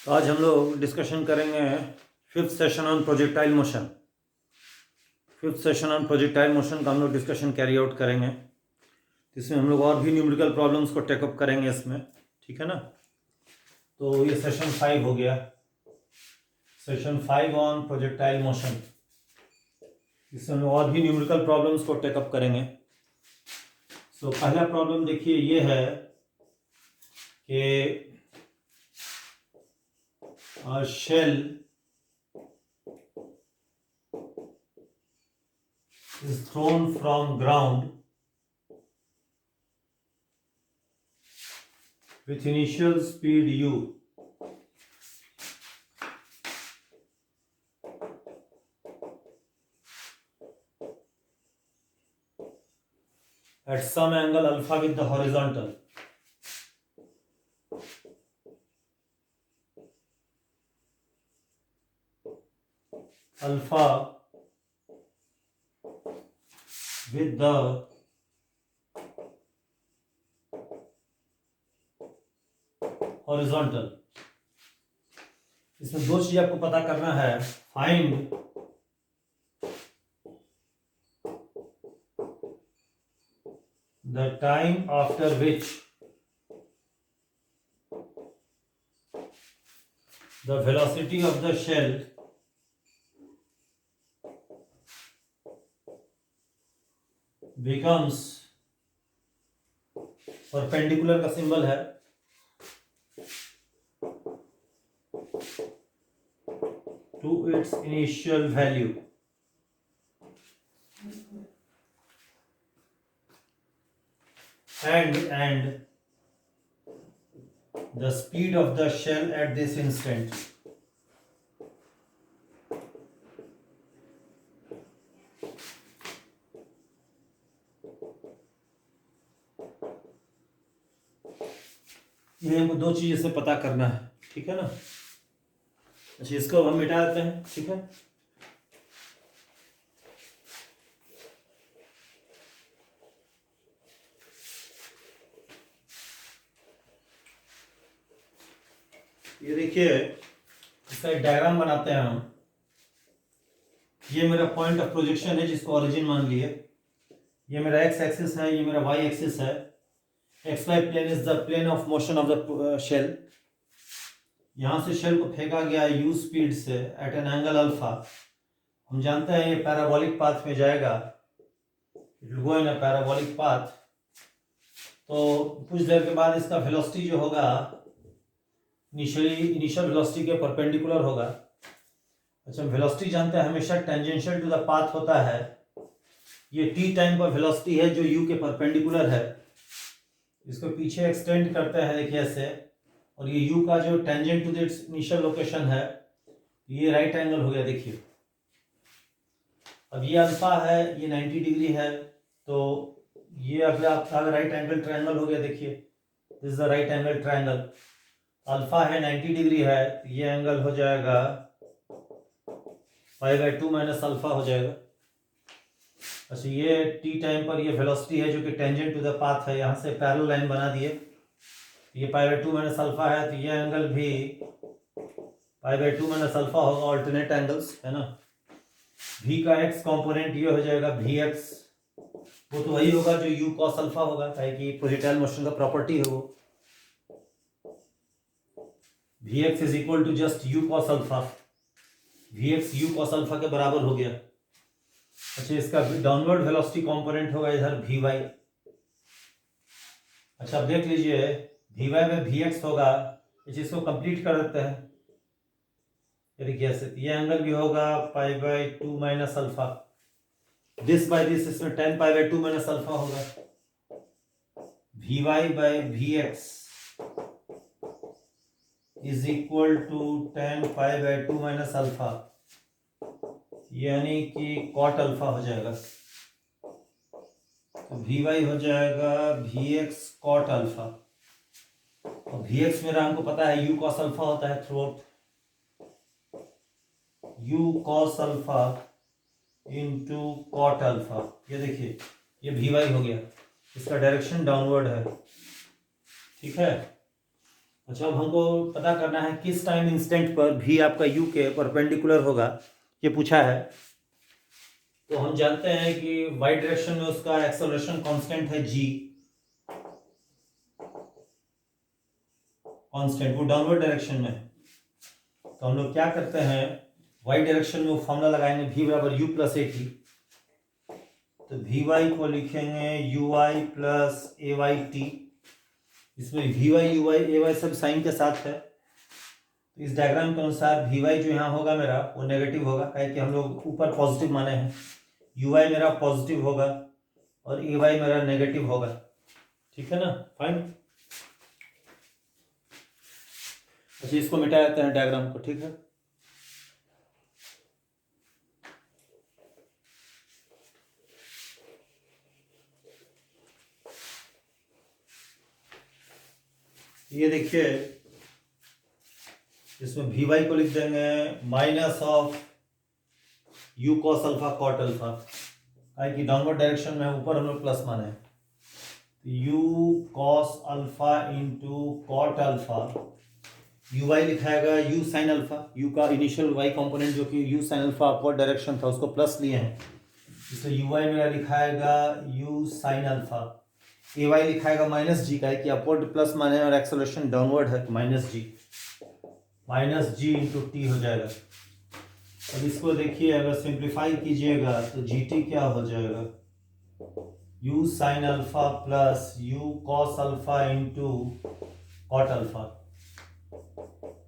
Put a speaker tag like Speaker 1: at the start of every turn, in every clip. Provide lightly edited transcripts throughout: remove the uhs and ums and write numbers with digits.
Speaker 1: आज हम लोग डिस्कशन करेंगे fifth session on projectile motion. Fifth session on projectile motion का हम लोग डिस्कशन कैरी आउट करेंगे। इसमें हम लोग और भी न्यूमेरिकल प्रॉब्लम्स को टेकअप करेंगे इसमें, ठीक है ना। तो ये सेशन 5 हो गया, सेशन 5 ऑन प्रोजेक्टाइल मोशन। इसमें हम लोग और भी न्यूमेरिकल प्रॉब्लम्स को टेकअप करेंगे। सो पहला प्रॉब्लम देखिए ये है कि a shell is thrown from ground with initial speed u at some angle alpha with the horizontal. Alpha with the horizontal. इसमें दो चीज आपको पता करना है। Find the time after which the velocity of the shell becomes perpendicular का symbol है to its initial value. And the speed of the shell at this instant. ये हमको दो चीज़ से पता करना है, ठीक है ना। अच्छा, इसको हम मिटा देते हैं, ठीक है। ये देखिए, इसका एक डायग्राम बनाते हैं हम। ये मेरा पॉइंट ऑफ प्रोजेक्शन है जिसको ओरिजिन मान लिए। ये मेरा एक्स एक्सिस है, ये मेरा वाई एक्सिस है। X Y plane is the plane of motion of the shell. यहाँ से शेल को फेंका गया यू स्पीड से एट एन एंगल अल्फा। हम जानते हैं ये पैराबोलिक पाथ में जाएगा, it will go in a parabolic path. तो कुछ देर के बाद इसका वेलोसिटी जो होगा इनिशियल वेलोसिटी के परपेंडिकुलर होगा। अच्छा, वेलोसिटी जानते हैं हमेशा टेंजेंशियल टू द पाथ होता है। ये टी टाइम पर वेलोसिटी है जो यू के परपेंडिकुलर है। इसको पीछे एक्सटेंड करते हैं देखिए ऐसे, और ये u का जो tangent to its initial location है, ये राइट एंगल हो गया देखिए। अब ये अल्फा है, ये 90 डिग्री है, तो ये अब आपका राइट एंगल ट्रायंगल हो गया देखिए। This is the right angle triangle. Alpha है 90 डिग्री है, तो ये एंगल हो जाएगा π/2 माइनस अल्फा हो जाएगा। अच्छा, ये टी टाइम पर ये वेलोसिटी है जो कि टेंजेंट टू द पाथ है। यहाँ से पैरेलल लाइन बना दिए, ये π/2 माइनस अल्फा है, तो ये एंगल भी π/2 माइनस अल्फा होगा। ऑल्टरनेट एंगल्स है ना। v का x कंपोनेंट ये हो जाएगा vx, वो तो वही होगा जो u cos अल्फा होगा, ताकि प्रोजेक्टाइल मोशन का प्रॉपर्टी है वो। vx is equal to just u cos alpha. vx u cos alpha के बराबर हो गया। अच्छा, इसका डाउनवर्ड वेलोसिटी कंपोनेंट होगा इधर vy। अच्छा, अब देख लीजिए vy में vx होगा, इस चीज को कंप्लीट कर देते हैं। देखिए ऐसे ये एंगल भी होगा π/2 minus alpha. This by this, इसमें 10 π/2 माइनस अल्फा होगा। vy/vx is equal to 10 π/2 minus alpha, यानी कि कॉट अल्फा हो जाएगा। तो vy हो जाएगा vx कॉट अल्फा, और vx मेरा हमको पता है u cos अल्फा होता है throughout. u cos alpha into cot alpha. ये देखिए ये vy हो गया, इसका डायरेक्शन डाउनवर्ड है, ठीक है। अच्छा, अब हमको पता करना है किस टाइम इंस्टेंट पर भी आपका यू के परपेंडिकुलर होगा, ये पूछा है। तो हम जानते हैं कि वाई डायरेक्शन में उसका एक्सेलरेशन कांस्टेंट है जी, कांस्टेंट, वो डाउनवर्ड डायरेक्शन में। तो हम लोग क्या करते हैं, वाई डायरेक्शन में वो फॉर्मूला लगाएंगे v बराबर u प्लस ए टी। तो वी वाई को लिखेंगे u i plus a y t. इसमें v y u y a y सब साइन के साथ है। तो इस डायग्राम के अनुसार वी वाई जो यहाँ होगा मेरा वो नेगेटिव होगा, काहे कि हम लोग ऊपर पॉजिटिव माने हैं। यू वाई मेरा पॉजिटिव होगा और ए वाई मेरा नेगेटिव होगा। ठीक है ना, फाइन। अच्छा, इसको मिटा देते हैं डायग्राम को, ठीक है। ये देखिए, इसमें वी वाई को लिख देंगे minus of u cos alpha cot alpha, काहे कि डाउनवर्ड डायरेक्शन में ऊपर हम लोग प्लस माने हैं। U cos alpha into cot alpha, u y लिखाएगा यू साइन अल्फा, यू का इनिशियल वाई कंपोनेंट जो कि u sine alpha upward direction था उसको प्लस लिए हैं, इसलिए यू वाई मेरा लिखाएगा u sine alpha. A y लिखाएगा माइनस जी, का है कि अपवर्ड प्लस माने और एक्सेलरेशन डाउनवर्ड है, तो माइनस जी इंटू टी हो जाएगा। अब इसको देखिए, अगर सिंप्लीफाई कीजिएगा तो जी टी क्या हो जाएगा, u sine alpha plus u cos alpha into cot alpha,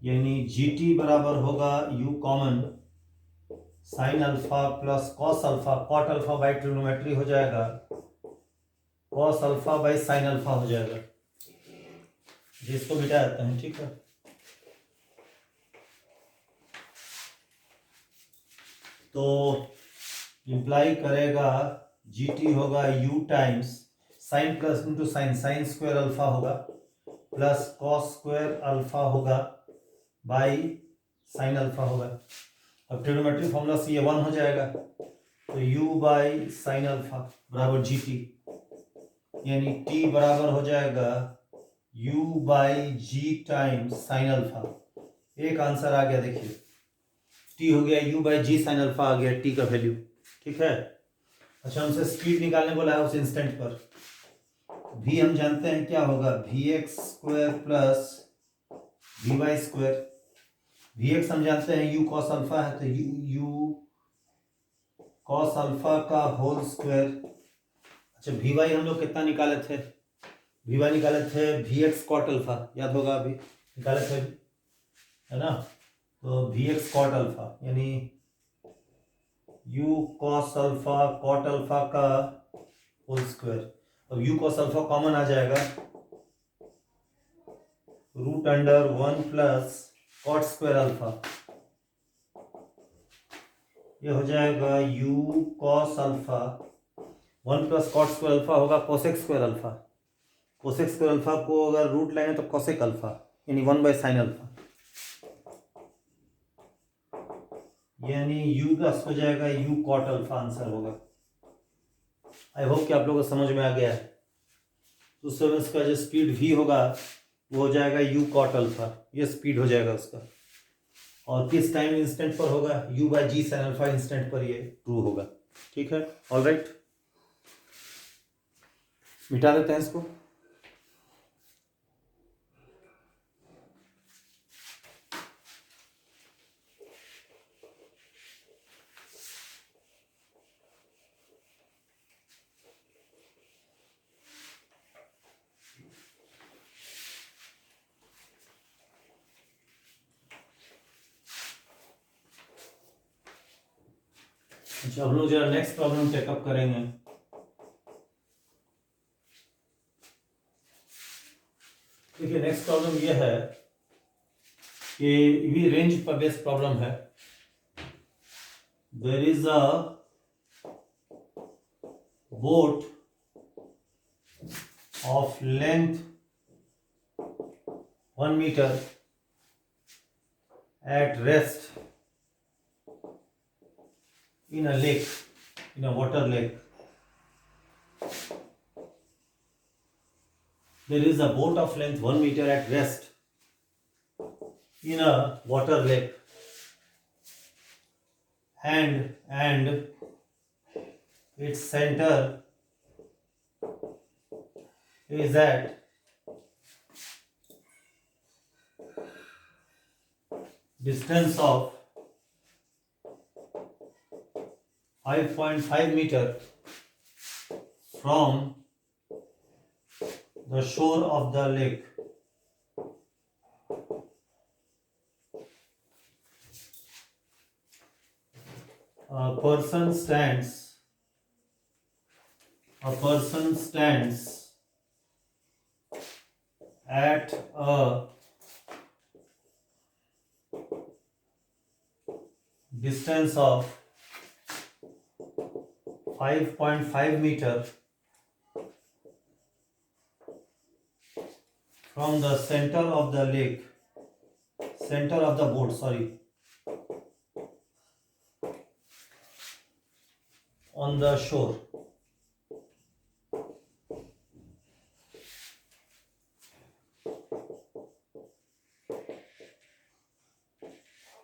Speaker 1: यानी जी टी बराबर होगा u common sine alpha plus cos alpha, cot alpha by trigonometry हो जाएगा, cos alpha by sine alpha हो जाएगा, जिसको मिटा देते हैं, ठीक है। तो इंप्लाई करेगा जी टी होगा you times sign plus into sine, sine square alpha होगा प्लस कॉस स्क्वायर अल्फा होगा बाई साइन अल्फा होगा। अब ट्रिग्नोमेट्री फॉर्मूला से ये 1 हो जाएगा, तो u बाई साइन अल्फा बराबर जी टी, यानी t बराबर हो जाएगा u by g times sine alpha. एक आंसर आ गया, देखिए t हो गया u by g sine alpha आ गया t का वैल्यू, ठीक है। अच्छा, हमसे स्पीड निकालने बोला है उस इंस्टेंट पर। v हम जानते हैं क्या होगा, v x square plus v y square. V x हम जानते हैं यू कॉस अल्फा है, तो यू कॉस अल्फा का होल स्क्वायर। अच्छा, वी वाई हम लोग कितना निकाले थे, वी वाई निकाले थे वी एक्स कॉट अल्फा, याद होगा, अभी निकाले थे, है ना। तो वी एक्स कॉट अल्फा यानी u cos alpha cot alpha का होल स्क्वायर। अब यू कॉस अल्फा कॉमन आ जाएगा, root under 1 plus cot square alpha, ये हो जाएगा u cos alpha 1 plus cot square alpha होगा cosec square alpha. Cosec square alpha को अगर रूट लेंगे तो कोसेक अल्फा, यानी 1 बाई साइन अल्फा, यानी यू प्लस हो जाएगा यू कॉट अल्फा, आंसर होगा। आई होप कि आप लोगों को समझ में आ गया है। तो उससे इसका जो स्पीड v होगा वो हो जाएगा यू कॉट अल्फा, ये स्पीड हो जाएगा उसका। और किस टाइम इंस्टेंट पर होगा, u by g sine alpha instant पर ये ट्रू होगा, ठीक है। ऑल राइट, मिटा देते हैं इसको। अच्छा, हम लोग जरा नेक्स्ट प्रॉब्लम टेकअप करेंगे। देखिए, नेक्स्ट प्रॉब्लम ये है कि ये रेंज पर बेस्ड प्रॉब्लम है। There is a boat of length 1 metre at rest in a lake, in a water lake. There is a boat of length 1 meter at rest in a water lake, and its center is at distance of 5.5 meter from the shore of the lake. A person stands at a distance of 5.5 meter from the center of the lake, center of the boat, on the shore.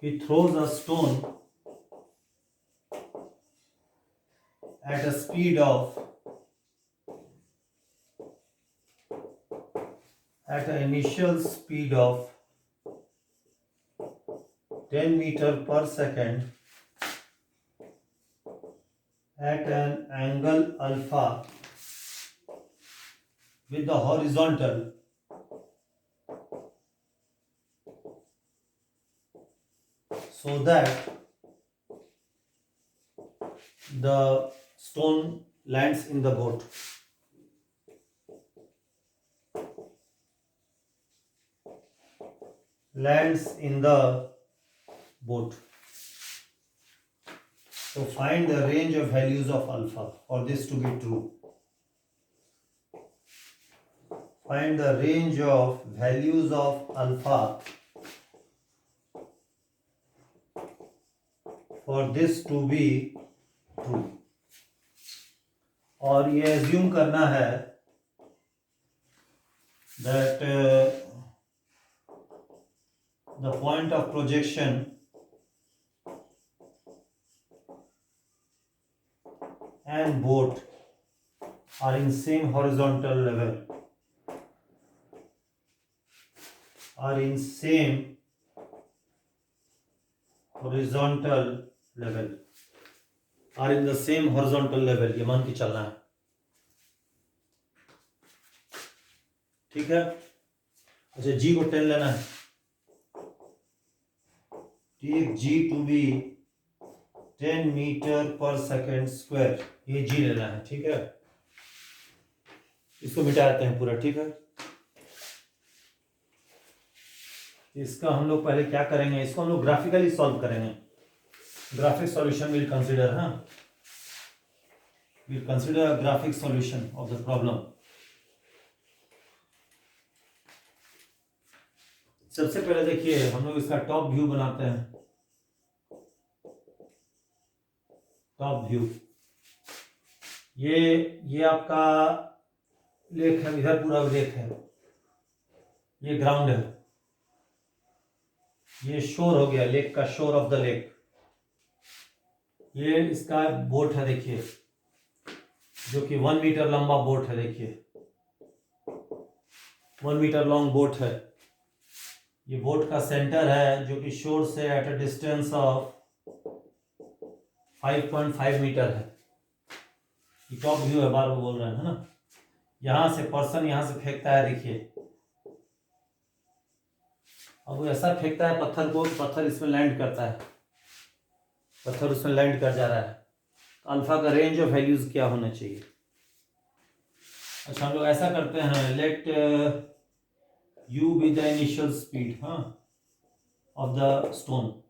Speaker 1: He throws a stone at a speed of at an initial speed of 10 meter per second at an angle alpha with the horizontal so that the stone lands in the boat. So find the range of values of alpha for this to be true. Find the range of values of alpha for this to be true. और ये assume करना है that the point of projection and boat are in same horizontal level, are in same horizontal level, are in the same horizontal level. ये मान के चलना है, ठीक है। अच्छा, जी को 10 लेना है, take g to be 10 metre per second square, ये जी लेना है, ठीक है। इसको मिटा देते हैं पूरा, ठीक है। इसका हम लोग पहले क्या करेंगे, इसको हम लोग ग्राफिकली सॉल्व करेंगे। Graphic solution will consider, will consider graphic solution of the problem. सबसे पहले देखिए, हम लोग इसका टॉप व्यू बनाते हैं। टॉप व्यू, ये आपका लेक है, इधर पूरा लेक है, ये ग्राउंड है, ये शोर हो गया, लेक का शोर ऑफ द लेक। ये इसका बोट है, देखिए, जो कि 1 मीटर लंबा बोट है, देखिए 1 मीटर लॉन्ग बोट है। ये बोट का सेंटर है जो कि शोर से at a distance of 5.5 metre है। ये टॉप व्यू है, बार बार बोल रहे हैं, है ना। यहां से पर्सन यहां से फेंकता है, देखिए, अब वो ऐसा फेंकता है पत्थर को, पत्थर इसमें लैंड करता है, पत्थर उसमें लैंड कर जा रहा है। अल्फा का रेंज ऑफ वैल्यूज क्या होना चाहिए। अच्छा, हम लोग ऐसा करते हैं, let you be the initial speed of the stone.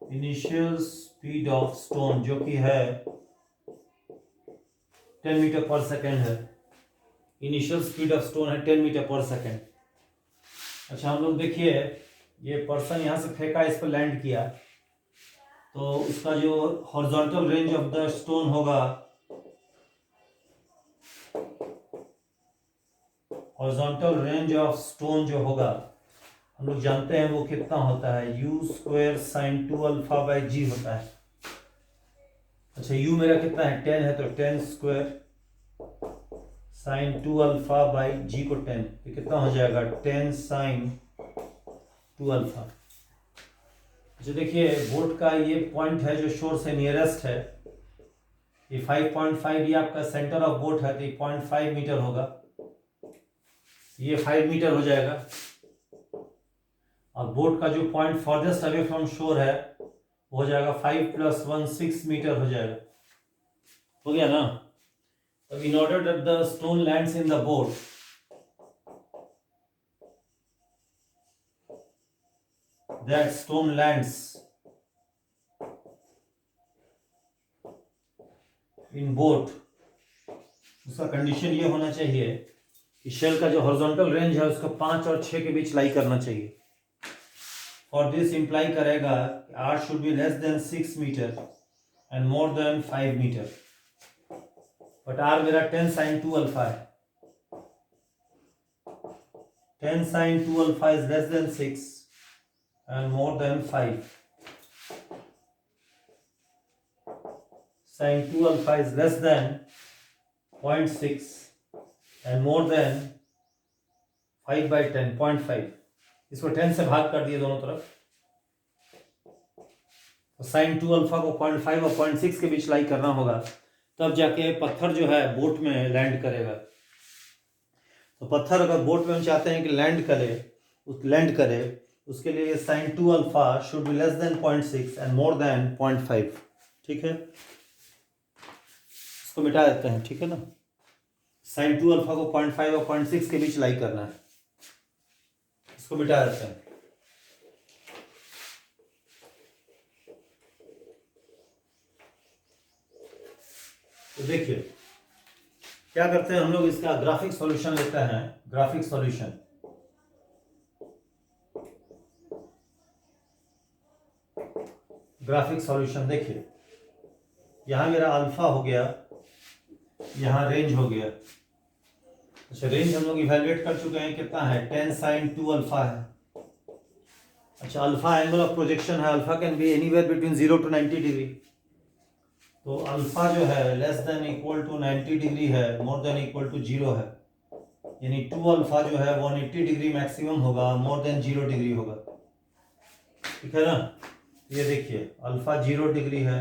Speaker 1: Initial speed of stone जो कि है 10 मीटर पर सेकेंड है। इनिशियल स्पीड ऑफ स्टोन है 10 मीटर पर सेकेंड। अच्छा, हम लोग देखिए, ये पर्सन यहां से फेंका, इस पर लैंड किया, तो उसका जो horizontal range of the stone होगा हॉरिजॉन्टल रेंज ऑफ स्टोन जो होगा हम लोग जानते हैं वो कितना होता है, u square sine 2 alpha by g होता है। अच्छा u मेरा कितना है 10 है, तो 10 स्क्वायर साइन 2 अल्फा बाई जी को 10, ये कितना हो जाएगा 10 साइन 2 अल्फा। अच्छा देखिए बोट का ये पॉइंट है जो शोर से नियरेस्ट है, ये 5.5, ये आपका सेंटर ऑफ बोट है, तो ये 0.5 मीटर होगा, ये 5 मीटर हो जाएगा। और बोट का जो पॉइंट फॉरदेस्ट अवे फ्रॉम शोर है वो हो जाएगा 5 + 1 6 मीटर हो जाएगा। हो गया ना। तो in order that the stone lands in the boat, that stone lands in boat, उसका कंडीशन ये होना चाहिए कि शेल का जो हॉरिजॉन्टल रेंज है उसको 5 और 6 के बीच लाई करना चाहिए। फॉर दिस इंप्लाई करेगा r should be less than 6 metre and more than 5 metre, but r मेरा 10 साइन 2 अल्फा है, 10 sine 2 alpha is less than 6 and more than 5, sine 2 alpha is less than 0.6 and more than 5/10 0.5, इसको 10 से भाग कर दिए दोनों तरफ, तो साइन 2 अल्फा को 0.5 और 0.6 के बीच लाई करना होगा, तब जाके पत्थर जो है बोट में लैंड करेगा। तो पत्थर अगर बोट में हम चाहते हैं कि लैंड करे उसके लिए sine 2 alpha should be less than 0.6 and more than 0.5। ठीक है, इसको मिटा देते हैं। ठीक है ना, साइन 2 अल्फा को 0.5 और 0.6 के बीच लाई करना है, इसको मिटा देते हैं। तो देखिए क्या करते हैं हम लोग, इसका ग्राफिक सॉल्यूशन लेते हैं। ग्राफिक सॉल्यूशन, ग्राफिक सॉल्यूशन देखिए, यहां मेरा अल्फा हो गया, यहां रेंज हो गया। अच्छा रेंज हम लोग इवेलुएट कर चुके हैं, कितना है 10 साइन 2 अल्फा है। अच्छा अल्फा एंगल ऑफ प्रोजेक्शन है, alpha can be anywhere between 0 to 90 degree, तो अल्फा जो है less than equal to 90 degree है, मोर देन इक्वल टू 0 है, यानी 2 अल्फा जो है 180 डिग्री मैक्सिमम होगा, मोर देन 0 डिग्री होगा। ठीक है ना, ये देखिए अल्फा 0 डिग्री है,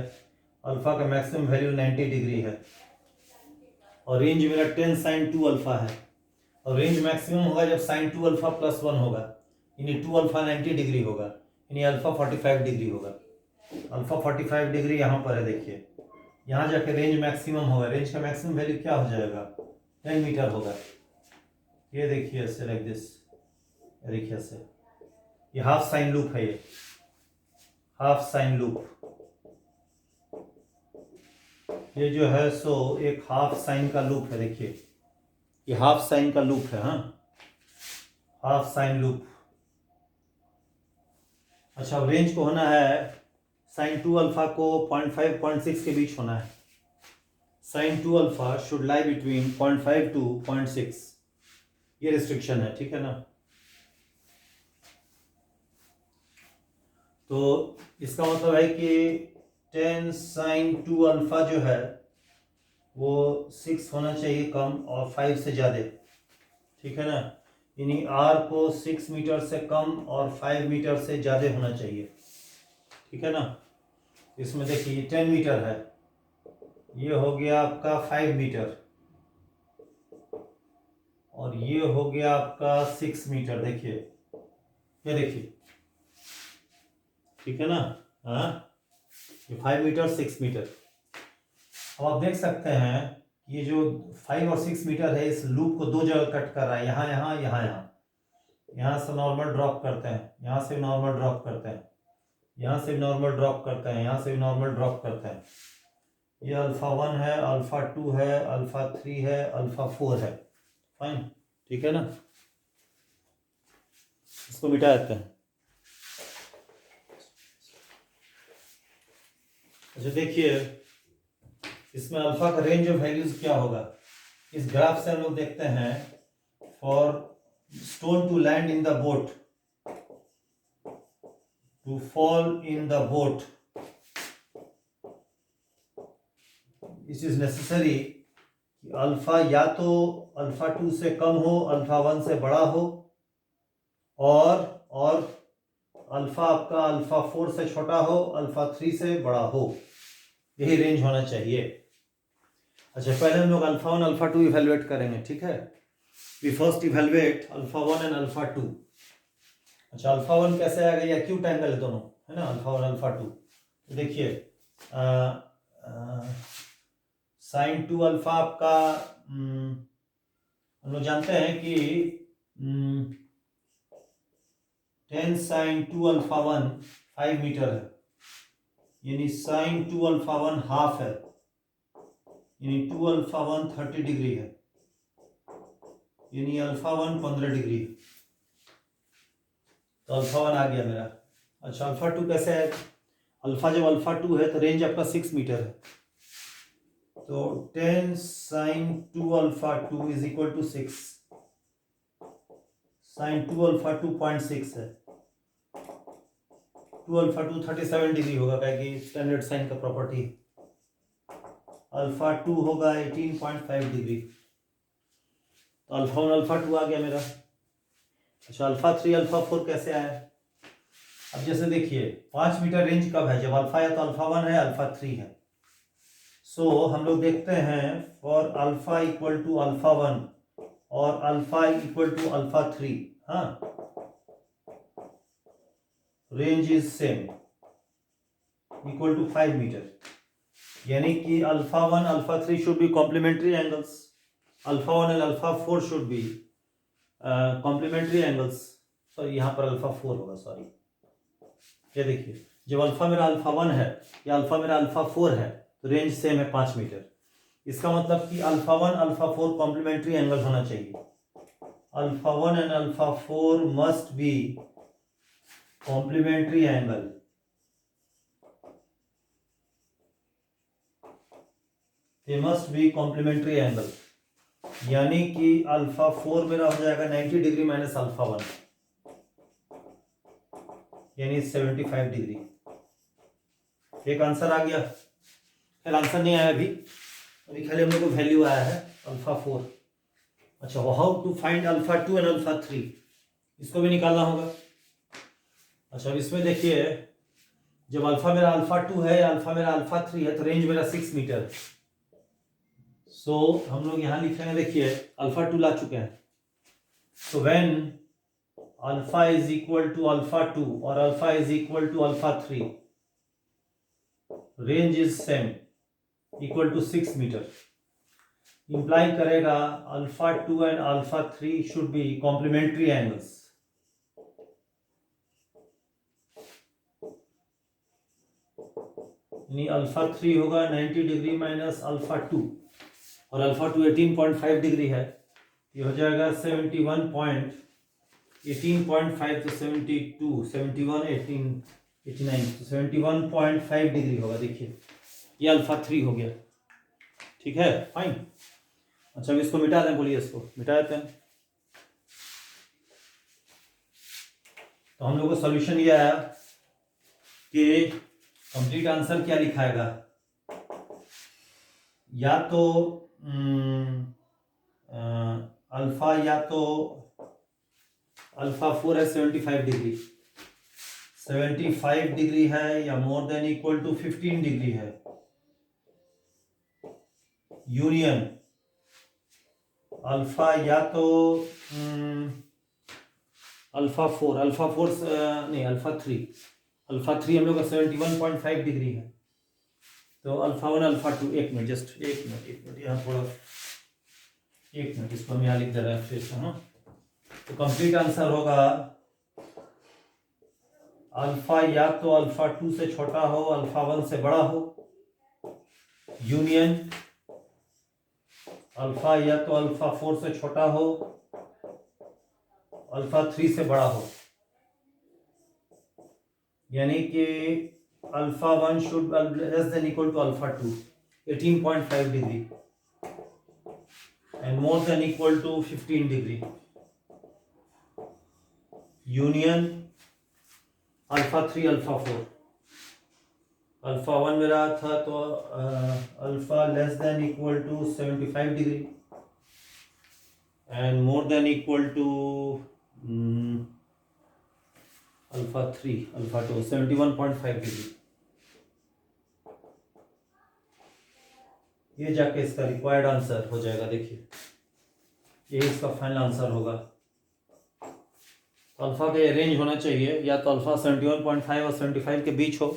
Speaker 1: अल्फा का मैक्सिमम वैल्यू 90 डिग्री है, और रेंज मेरा 10 साइन 2 अल्फा है, और रेंज मैक्सिमम होगा जब साइन 2 अल्फा + 1 होगा, यानी 2 अल्फा 90 डिग्री होगा, यानी अल्फा 45 डिग्री होगा। अल्फा 45 डिग्री यहाँ पर है, देखिए यहाँ जाके रेंज मैक्सिमम होगा, रेंज का मैक्सिमम वैल्यू क्या हो जाएगा 10 मीटर होगा। ये देखिए ऐसे लाइक दिस, देखिए ऐसे, ये हाफ साइन लूप है, ये हाफ साइन लूप, ये जो है सो एक हाफ साइन का लूप है, देखिए ये हाफ साइन का लूप है, हाँ हाफ साइन लूप। अच्छा अब रेंज को होना है साइन 2 अल्फा को 0.5 0.6 के बीच होना है, sine 2 alpha should lie between 0.5 to 0.6, ये रिस्ट्रिक्शन है। ठीक है ना, तो इसका मतलब है कि 10 साइन 2 अल्फा जो है वो 6 होना चाहिए कम और 5 से ज़्यादा। ठीक है ना, यानी r को 6 मीटर से कम और 5 मीटर से ज़्यादा होना चाहिए। ठीक है ना, इसमें देखिए ये 10 मीटर है, ये हो गया आपका 5 मीटर, और ये हो गया आपका 6 मीटर, देखिए ये देखिए। ठीक है ना, हाँ ये 5 मीटर 6 मीटर। अब आप देख सकते हैं ये जो 5 और 6 मीटर है इस लूप को दो जगह कट कर रहा है, यहाँ यहाँ यहाँ यहाँ, यहाँ से नॉर्मल ड्रॉप करते हैं, यहाँ से नॉर्मल ड्रॉप करते हैं, यहाँ से नॉर्मल ड्रॉप करते हैं, यहाँ से नॉर्मल ड्रॉप करते हैं। ये अल्फा 1 है, अल्फा 2 है, अल्फा 3 है, अल्फा 4 है। फाइन, ठीक है ना, इसको मिटा देते हैं। अच्छा देखिए इसमें अल्फा का रेंज ऑफ वैल्यूज क्या होगा, इस ग्राफ से हम लोग देखते हैं for stone to land in the boat, to fall in the boat, it is necessary कि अल्फा या तो अल्फा 2 से कम हो, अल्फा 1 से बड़ा हो, और अल्फा आपका अल्फा 4 से छोटा हो, अल्फा 3 से बड़ा हो। यही रेंज होना चाहिए। अच्छा, पहले हम लोग अल्फा 1 अल्फा 2 इवेलुएट करेंगे, ठीक है। We first evaluate alpha 1 and alpha 2। अच्छा, अल्फा 1 कैसे आएगा? ये एक्यूट एंगल है दोनों, है ना, अल्फा 1 अल्फा 2। तो देखिए साइन 2 अल्फा आपका हम लोग जानते हैं कि 10 साइन 2 अल्फा 1 5 मीटर है, यानी साइन 2 अल्फा 1 हाफ है, यानी 2 अल्फा 1 30 डिग्री है, यानी अल्फा 1 15 डिग्री है। तो अल्फा 1 आ गया मेरा। अच्छा, अल्फा 2 कैसे है? अल्फा जब अल्फा 2 है तो रेंज आपका 6 मीटर है। तो 10 sine 2 alpha 2 is equal to 6। Sine 2 alpha 2.6 है। 2 अल्फा 2 37 डिग्री होगा, क्या स्टैंडर्ड साइन का प्रॉपर्टी। अल्फा 2 होगा 18.5 डिग्री। तो अल्फा 1 अल्फा 2 आ गया मेरा। अच्छा, अल्फा 3 अल्फा 4 कैसे आया? अब जैसे देखिए 5 मीटर रेंज कब है? जब अल्फा या तो अल्फा 1 है, अल्फा 3 है। सो हम लोग देखते हैं for alpha equal to alpha 1 और अल्फा इक्वल टू अल्फा 3, हाँ, range is same, equal to 5 metre, यानी कि alpha 1 alpha 3 should be complementary angles, alpha 1 and alpha 4 should be complementary angles. Sorry, यहाँ पर अल्फा 4 होगा, सॉरी। ये देखिए, जब अल्फा मेरा अल्फा 1 है या अल्फा मेरा अल्फा 4 है तो रेंज सेम है 5 मीटर। इसका मतलब कि अल्फा 1 अल्फा 4 कॉम्प्लीमेंट्री एंगल होना चाहिए। Alpha 1 and alpha 4 must be complementary angle. They must be complementary angle, यानी कि अल्फा 4 मेरा हो जाएगा 90 डिग्री माइनस अल्फा 1, यानी 75 डिग्री। एक आंसर आ गया। फिर आंसर नहीं आया अभी खाली हम लोग को वैल्यू आया है अल्फा 4। अच्छा, how to find alpha 2 and alpha 3, इसको भी निकालना होगा। अच्छा, अब इसमें देखिए, जब अल्फा मेरा अल्फा 2 है या अल्फा मेरा अल्फा 3 है तो रेंज मेरा 6 मीटर है। सो हम लोग यहाँ लिखेंगे, देखिए अल्फा 2 ला चुके हैं। तो when alpha is equal to alpha 2 और alpha is equal to alpha 3, range is same, equal to 6 metre, imply करेगा alpha 2 and alpha 3 should be complementary angles. यानी अल्फा 3 होगा 90 डिग्री माइनस अल्फा 2 और अल्फा 2 18.5 डिग्री है, ये हो जाएगा 18.5 तो 72 71 18 89 तो 71.5 डिग्री होगा। देखिए ये अल्फा 3 हो गया, ठीक है, फाइन। अच्छा, अब इसको मिटा दें, बोलिए इसको मिटा देते हैं। तो हम लोग को सॉल्यूशन ये आया कि कंप्लीट आंसर क्या लिखाएगा, या तो अल्फा या तो अल्फा 4 है 75 डिग्री, 75 डिग्री है, या more than equal to 15 degree है, यूनियन अल्फा या तो अल्फा 4 नहीं अल्फा 3 हम लोग का 71.5 डिग्री है। तो अल्फा 1 अल्फा 2, एक मिनट यहाँ थोड़ा, एक मिनट इसको हम यहाँ लिख दे रहे हैं फिर से, हाँ। तो कंप्लीट आंसर होगा अल्फा या तो अल्फा 2 से छोटा हो, अल्फा 1 से बड़ा हो, यूनियन अल्फा या तो अल्फा 4 से छोटा हो, अल्फा 3 से बड़ा हो, यानी कि alpha 1 should less than equal to alpha 2 18.5 degree and more than equal to 15 degree. Union alpha 3 alpha 4। Alpha 1 में रहा था तो alpha less than equal to 75 degree and more than equal to alpha 3 alpha 2 71.5 degree. ये जाके इसका required answer हो जाएगा। देखिए ये इसका फाइनल आंसर होगा। अल्फा का रेंज होना चाहिए या तो अल्फा 71.5 और 75 के बीच हो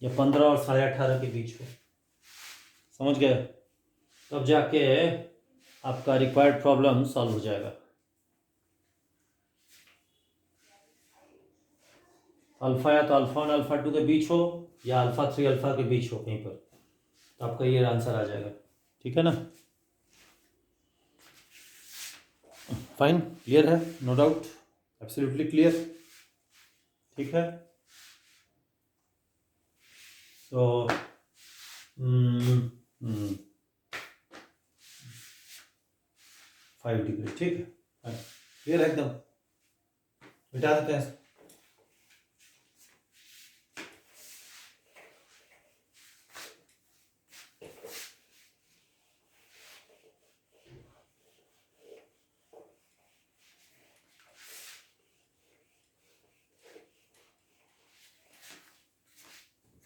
Speaker 1: या 15 और 18.5 के बीच हो। समझ गए? तब जाके आपका रिक्वायर्ड प्रॉब्लम सॉल्व हो जाएगा। अल्फा या तो अल्फा 1 अल्फा 2 के बीच हो या अल्फा 3 अल्फा के बीच हो कहीं पर, तो आपका ये आंसर आ जाएगा। ठीक है ना? फाइन, क्लियर है? No doubt, absolutely clear. ठीक है, तो 5 डिग्री। ठीक है, क्लियर है एकदम। मिटा देते हैं।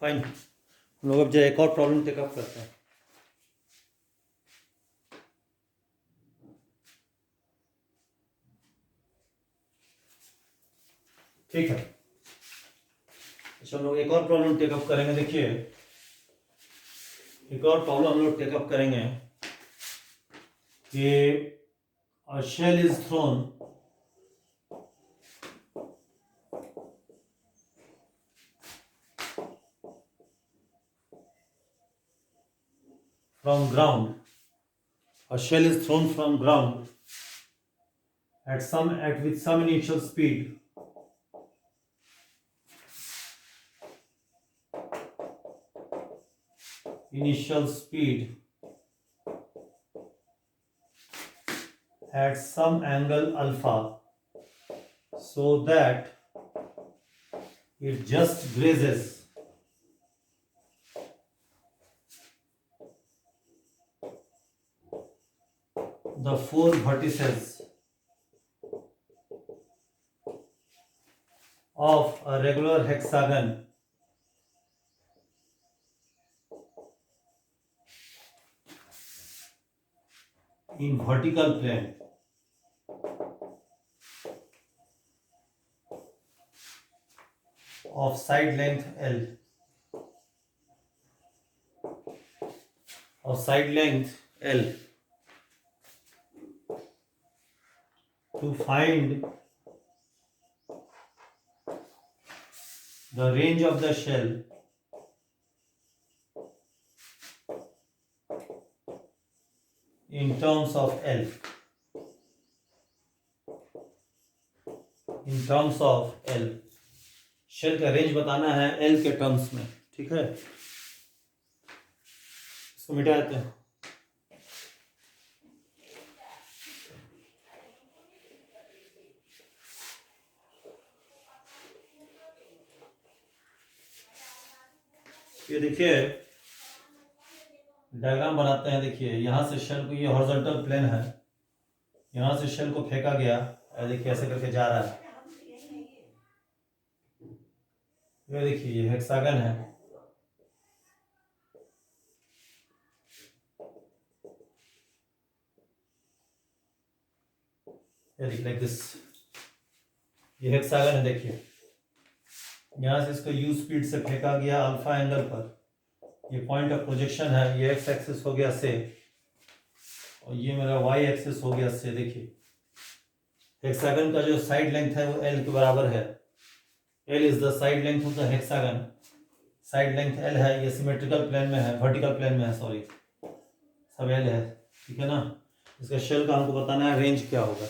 Speaker 1: फाइन, हम लोग अब जो एक और प्रॉब्लम टेकअप करते हैं। ठीक है, अच्छा हम लोग एक और प्रॉब्लम टेकअप करेंगे। देखिए एक और प्रॉब्लम हम लोग टेकअप करेंगे कि a shell is thrown from ground. A shell is thrown from ground with some initial speed at some angle alpha, so that it just grazes the four vertices of a regular hexagon in vertical plane of side length L. To find the range of the shell in terms of L. Shell का range बताना है L के terms में। ठीक है, इसको मिटा देते हैं। ये देखिए डायग्राम बनाते हैं। देखिए यहाँ से शेल को, ये हॉरिजॉन्टल प्लेन है, यहाँ से शेल को फेंका गया, देखिए ऐसे करके जा रहा है। ये देखिए ये हेक्सागन है, लाइक दिस। ये हेक्सागन है। देखिए यहाँ से इसको यू स्पीड से फेंका गया अल्फा एंगल पर। ये पॉइंट ऑफ प्रोजेक्शन है, ये एक्स एक्सिस हो गया से और ये मेरा वाई एक्सिस हो गया से। देखिए हेक्सागन का जो साइड लेंथ है वो एल के बराबर है। L is the side length of the hexagon. Side length L है, ये सिमेट्रिकल प्लेन में है, वर्टिकल प्लेन में है, सॉरी, सब एल है। ठीक है ना? इसका शेल का हमको बताना है रेंज क्या होगा।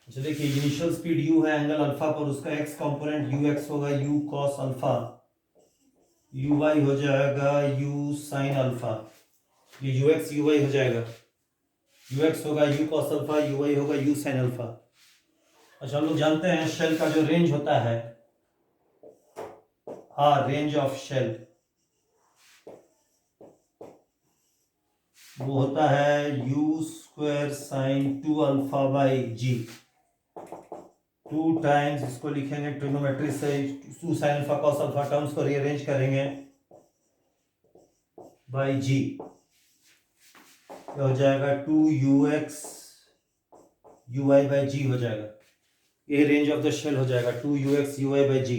Speaker 1: अच्छा देखिए इनिशियल स्पीड u है एंगल अल्फा पर, उसका x कंपोनेंट ux होगा u cos अल्फा, uy हो जाएगा u sin अल्फा, ये ux uy हो जाएगा। ux होगा u cos अल्फा, uy होगा u sin अल्फा। अच्छा, हम लोग जानते हैं शेल का जो रेंज होता है, रेंज ऑफ शेल, वो होता है u square sine 2 alpha by g. 2 times इसको लिखेंगे ट्रिग्नोमेट्री से 2 sine alpha cos alpha, terms को रीअरेंज करेंगे बाई जी, हो जाएगा 2ux ui बाई जी हो जाएगा। ये रेंज ऑफ द शेल हो जाएगा 2ux ui by g.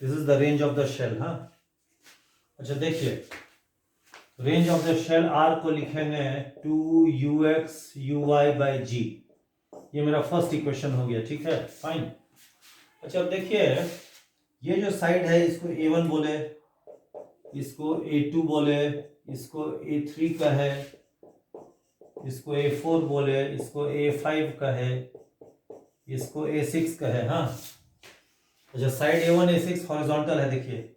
Speaker 1: This is the range of the shell. हाँ, अच्छा देखिए, range of the shell R को लिखेंगे 2ux ui बाई जी। ये मेरा फर्स्ट इक्वेशन हो गया, ठीक है, फाइन। अच्छा अब देखिए, ये जो साइड है इसको a1 बोले, इसको a2 बोले, इसको a3 का है, इसको a4 बोले, इसको a5 का है, इसको a6 का है। हाँ, अच्छा साइड a1 a6 हॉरिजॉन्टल है। देखिए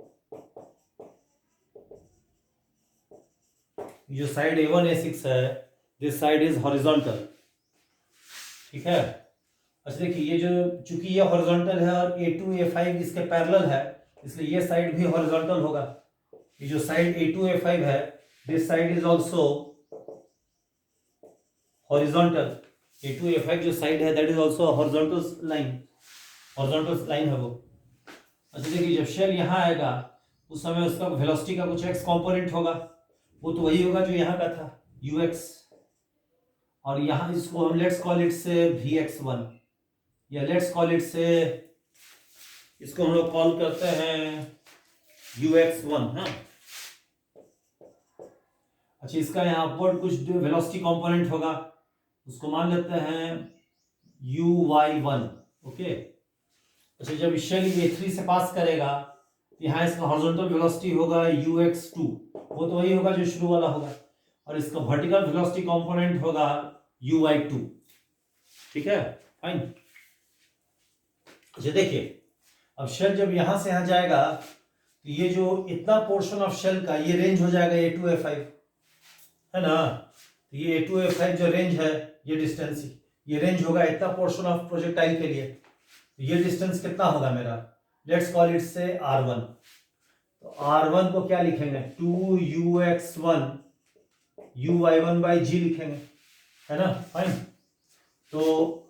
Speaker 1: जो साइड a1 a6 है, दिस साइड इज हॉरिजॉन्टल, ठीक है। अच्छा देखिए, ये जो चूंकि ये हॉरिजॉन्टल है और a2 a5 इसके पैरेलल है, इसलिए ये साइड भी हॉरिजॉन्टल होगा। ये जो साइड a2 a5 है, this side is also horizontal. a2 a5 जो साइड है that is also horizontal line, horizontal line है वो। अच्छा देखिए, जब शेल यहाँ आएगा उस समय उसका वेलोसिटी का कुछ x कंपोनेंट होगा, वो तो वही होगा जो यहाँ का था ux, और यहाँ इसको हम लेट्स कॉल इट से vx1, या लेट्स कॉल इट से, इसको हम लोग कॉल करते हैं ux1। हाँ, अच्छा इसका यहाँ अपवर्ड कुछ वेलोसिटी कंपोनेंट होगा, उसको मान लेते हैं uy1। ओके, अच्छा जब शेल a3 से पास करेगा तो यहाँ इसका हॉरिजॉन्टल वेलोसिटी होगा ux2, वो तो वही होगा जो शुरू वाला होगा, और इसका वर्टिकल वेलोसिटी कंपोनेंट होगा uy2, ठीक है, फाइन। अच्छा देखिए, अब शेल जब यहां से यहां जाएगा तो ये जो इतना पोर्शन ऑफ शेल का ये रेंज हो जाएगा a2 a5, है ना। तो ये a2 a5 जो रेंज है, ये डिस्टेंस, ये रेंज होगा इतना पोर्शन ऑफ प्रोजेक्टाइल के लिए। तो ये डिस्टेंस कितना होगा मेरा, लेट्स कॉल इट से r1। तो r1 को क्या लिखेंगे, 2ux1 uy1 बाई जी लिखेंगे, है ना, फाइन। तो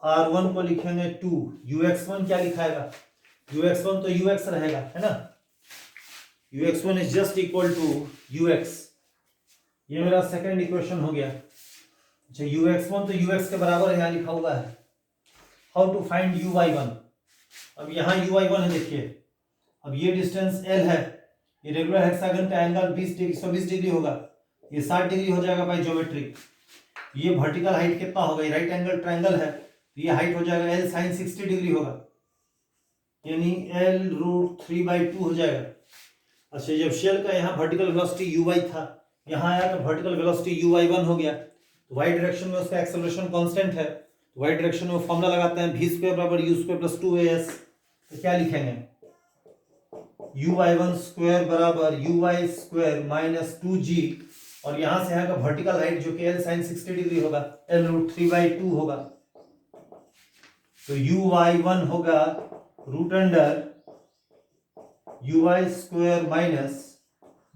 Speaker 1: r1 को लिखेंगे 2, ux1 क्या लिखाएगा, ux1 तो ux रहेगा, है ना, ux1 is just equal to ux। ये मेरा सेकेंड इक्वेशन हो गया। अच्छा ux1 तो ux के बराबर यहाँ लिखा हुआ है। हाउ टू फाइंड uy1, अब यहाँ uy1 है, देखिए अब ये डिस्टेंस l है, ये रेगुलर हेक्सागन का एंगल 120 डिग्री होगा, ये 60 डिग्री हो जाएगा बाय ज्योमेट्री। ये वर्टिकल हाइट कितना होगा, ये राइट एंगल ट्रायंगल है, तो ये हाइट हो जाएगा l sin 60 डिग्री होगा, यानी l√3/2 हो जाएगा। अच्छा जब शेल का यहाँ वर्टिकल वेलोसिटी uy था, यहाँ आया तो वर्टिकल वेलोसिटी uy1 हो गया, तो y डायरेक्शन में उसका एक्सेलरेशन कांस्टेंट है, तो y डायरेक्शन में फॉर्मूला लगाते हैं v² बराबर u² + 2as। तो क्या लिखेंगे, uy1² बराबर uy² - 2g, और यहां से यहाँ का वर्टिकल हाइट जो कि l sin 60 डिग्री होगा, l√3/2 होगा। तो uy1 होगा √uy²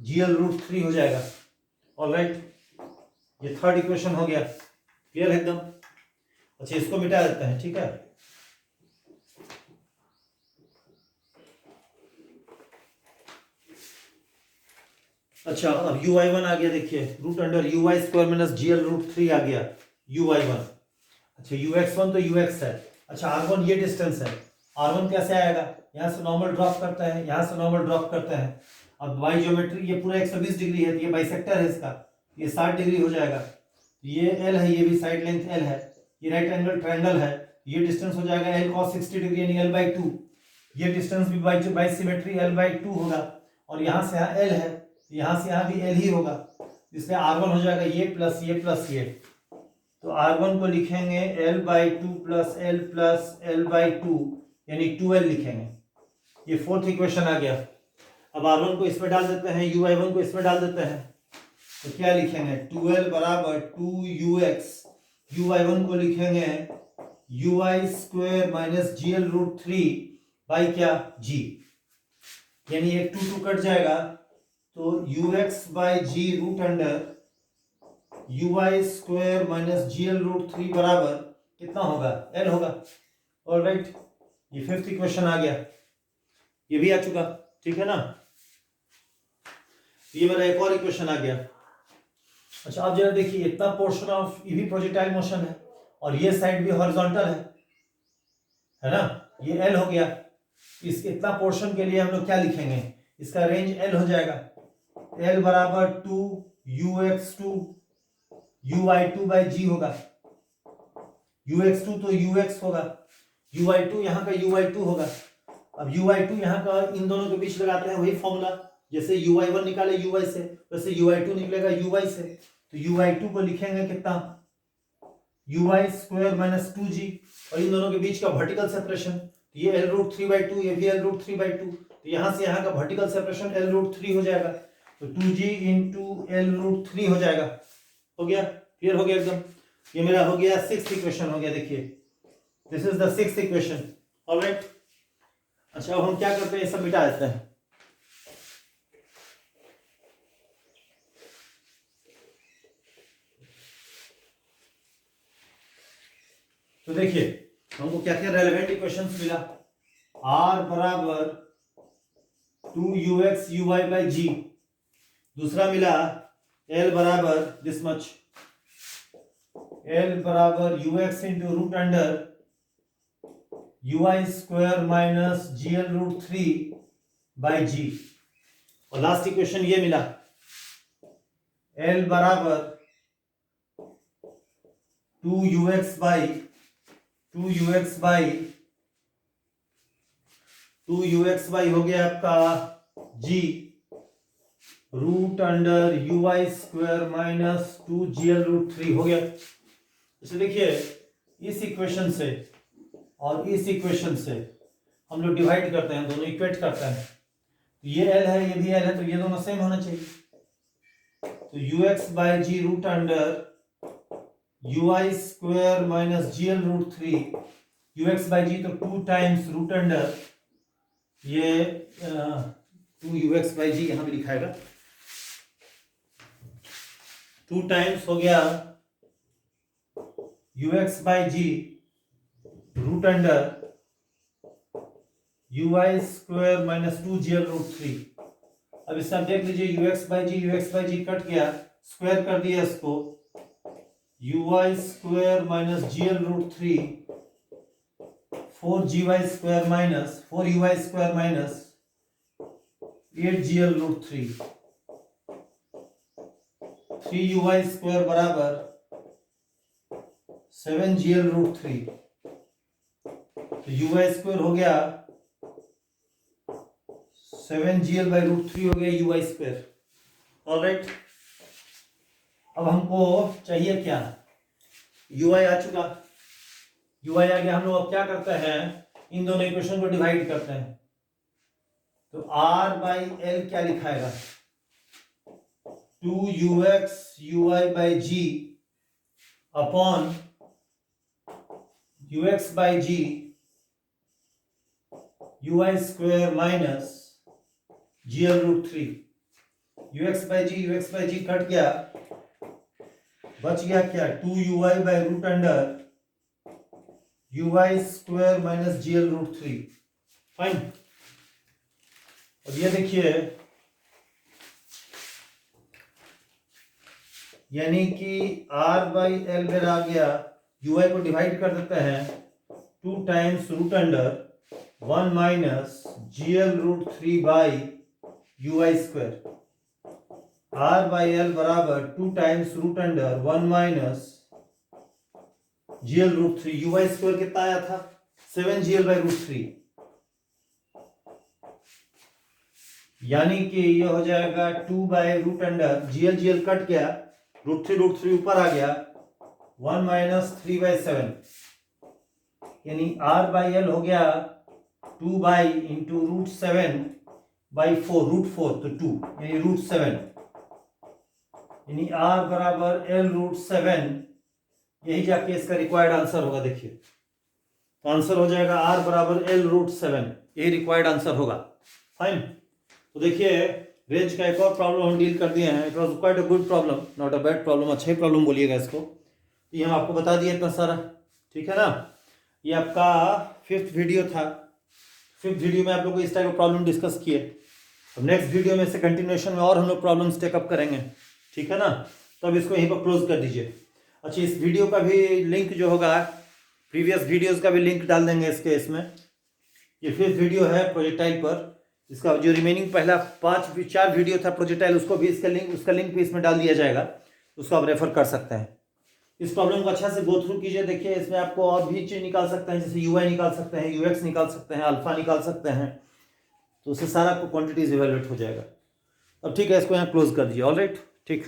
Speaker 1: - gl√3 हो जाएगा। ऑलराइट, ये थर्ड इक्वेशन हो गया, क्लियर है एकदम। अच्छा इसको मिटा देते हैं, ठीक है। अच्छा अब uy1 आ गया, देखिए √uy² - gl√3 आ गया uy1। अच्छा ux1 तो ux है। अच्छा r1 ये डिस्टेंस है, r1 कैसे आएगा, यहाँ से नॉर्मल ड्रॉप करते हैं, यहाँ से नॉर्मल ड्रॉप करते हैं। अब y ज्योमेट्री ये पूरा 120 डिग्री है, तो ये बाइसेक्टर है इसका, ये 60 डिग्री हो जाएगा। ये l है, ये भी साइड लेंथ l है, ये राइट एंगल ट्रायंगल है, ये डिस्टेंस हो जाएगा l cos 60 डिग्री यानी l/2। ये डिस्टेंस भी बाई सिमेट्री l/2 होगा, और यहाँ से यहाँ l है, यहाँ से यहाँ भी l ही होगा, इसलिए r1 हो जाएगा ये प्लस ये प्लस ये। तो r1 को लिखेंगे l/2 plus l plus l/2 यानी 2l लिखेंगे। ये फोर्थ इक्वेशन आ गया। अब r1 को इसमें डाल देते हैं, uy1 को इसमें डाल देते हैं, तो क्या लिखेंगे, 2l बराबर 2ux, uy1 को लिखेंगे u i square minus g L root three by क्या जी, यानी एक टू टू कट जाएगा तो u x by g root under u i square minus g L root three बराबर कितना होगा, एल होगा। ऑलराइट, ये फिफ्थ इक्वेशन आ गया, ये भी आ चुका, ठीक है ना। ये मेरा एक और इक्वेशन आ गया। अच्छा आप जरा देखिए, इतना पोर्शन ऑफ ये भी प्रोजेक्टाइल मोशन है और ये साइड भी हॉरिजॉन्टल है ना, ये एल हो गया। इस इतना पोर्शन के लिए हम लोग क्या लिखेंगे, इसका रेंज एल हो जाएगा, एल बराबर two u x two u i two by g होगा, यू एक्स टू तो यू एक्स होगा, यू आई टू यहाँ का यू आई टू होगा। अब यू आई टू यहाँ का इन दोनों के बीच लगाते हैं वही फॉर्मूला, जैसे यू आई वन निकाले यू आई से, वैसे यू आई टू निकलेगा यू आई से। तो यू आई टू को लिखेंगे कितना, u i square minus two g, और इन दोनों के बीच का वर्टिकल सेपरेशन, ये L root three by two, ये भी L root three by two, तो यहाँ से यहाँ का vertical separation L root three हो जाएगा, तो two g into L root three हो जाएगा। हो गया, क्लियर हो गया एकदम। ये मेरा हो गया सिक्स्थ इक्वेशन हो गया, देखिए this is the sixth equation. Alright, अच्छा अब हम क्या करते हैं, ये सब मिटा देते हैं। तो देखिए हमको क्या क्या रेलेवेंट इक्वेशंस मिला, आर बराबर two u x u y by g, दूसरा मिला एल बराबर दिस मच, एल बराबर u x into root under u i square minus g L root three by g, और लास्ट इक्वेशन ये मिला, L बराबर two u x by two u x by हो गया आपका g root under u i square minus two g L root three हो गया। इसे देखिए इस इक्वेशन से और इस इक्वेशन से हम लोग डिवाइड करते हैं, दोनों इक्वेट करते हैं, तो ये एल है ये भी एल है, तो ये दोनों सेम होना चाहिए। तो u x by g root under u i square minus g L root three, u x by g तो टू टाइम्स रूट अंडर ये two u x by g यहां भी लिखाएगा, टू टाइम्स हो गया u x by g root under u i square minus two g L root three. अब इसका देख लीजिए u x by g cut गया, स्क्वायर कर दिया इसको, you i square minus g L root three, four g y square minus four u i square minus eight g L root three, three u i square बराबर seven g L root three, तो u i square हो गया seven g L by root three हो गया you i square. Alright, अब हमको चाहिए क्या, यू आई आ चुका, यू आई आ गया, हम लोग अब क्या करते हैं, इन दोनों इक्वेशन को डिवाइड करते हैं, तो आर बाई एल क्या लिखाएगा, two u x u i by g upon u x by g u i square minus g L root three, u x by g cut गया, बच गया क्या, two u i by root under u i square minus g L root three. Fine, और ये देखिए यानी कि are by L मेरा आ गया, यू आई को डिवाइड कर देते हैं, two times root under one minus g L root three by u i square, R by L बराबर two times root under one minus g L root three, u i square कितना आया था, seven g L by root three, यानी कि ये हो जाएगा two by root under g L cut गया, रूट थ्री ऊपर आ गया, one minus three by seven, यानी आर बाई एल हो गया two by into root seven by four, root four तो टू यानी रूट सेवन, यानी आर बराबर एल रूट सेवन, यही जाके इसका रिक्वायर्ड आंसर होगा। देखिए तो आंसर हो जाएगा r बराबर L√7, यही रिक्वायर्ड आंसर होगा। फाइन। तो देखिए रेंज का एक और प्रॉब्लम हम डील कर दिए हैं। It was quite a good problem, not a bad problem, अच्छा ही प्रॉब्लम बोलिएगा इसको। ये हम आपको बता दिए इतना सारा, ठीक है ना। ये आपका 5th वीडियो था। 5th वीडियो में आप लोग इस टाइप का प्रॉब्लम डिस्कस किए। अब नेक्स्ट वीडियो में से कंटिन्यूएशन में और हम लोग प्रॉब्लम्स टेकअप करेंगे, ठीक है ना। तो अब इसको यहीं पर क्लोज कर दीजिए। अच्छा, इस वीडियो का भी लिंक जो होगा, प्रीवियस वीडियोस का भी लिंक डाल देंगे इसमें। ये 5th वीडियो है प्रोजेक्टाइल पर, इसका जो रिमेनिंग पहला 4 वीडियो था प्रोजेक्टाइल, उसको भी उसका लिंक भी इसमें डाल दिया जाएगा, उसको आप रेफर कर सकते हैं। इस प्रॉब्लम को अच्छा से गो थ्रू कीजिए। देखिए इसमें आपको और भी चीज निकाल सकते हैं, जैसे UI निकाल सकते हैं, UX निकाल सकते हैं, अल्फा निकाल सकते हैं, तो उससे सारा क्वांटिटीज इवेलुएट हो जाएगा। अब ठीक है, इसको यहाँ क्लोज कर दीजिए। ऑलराइट, ठीक।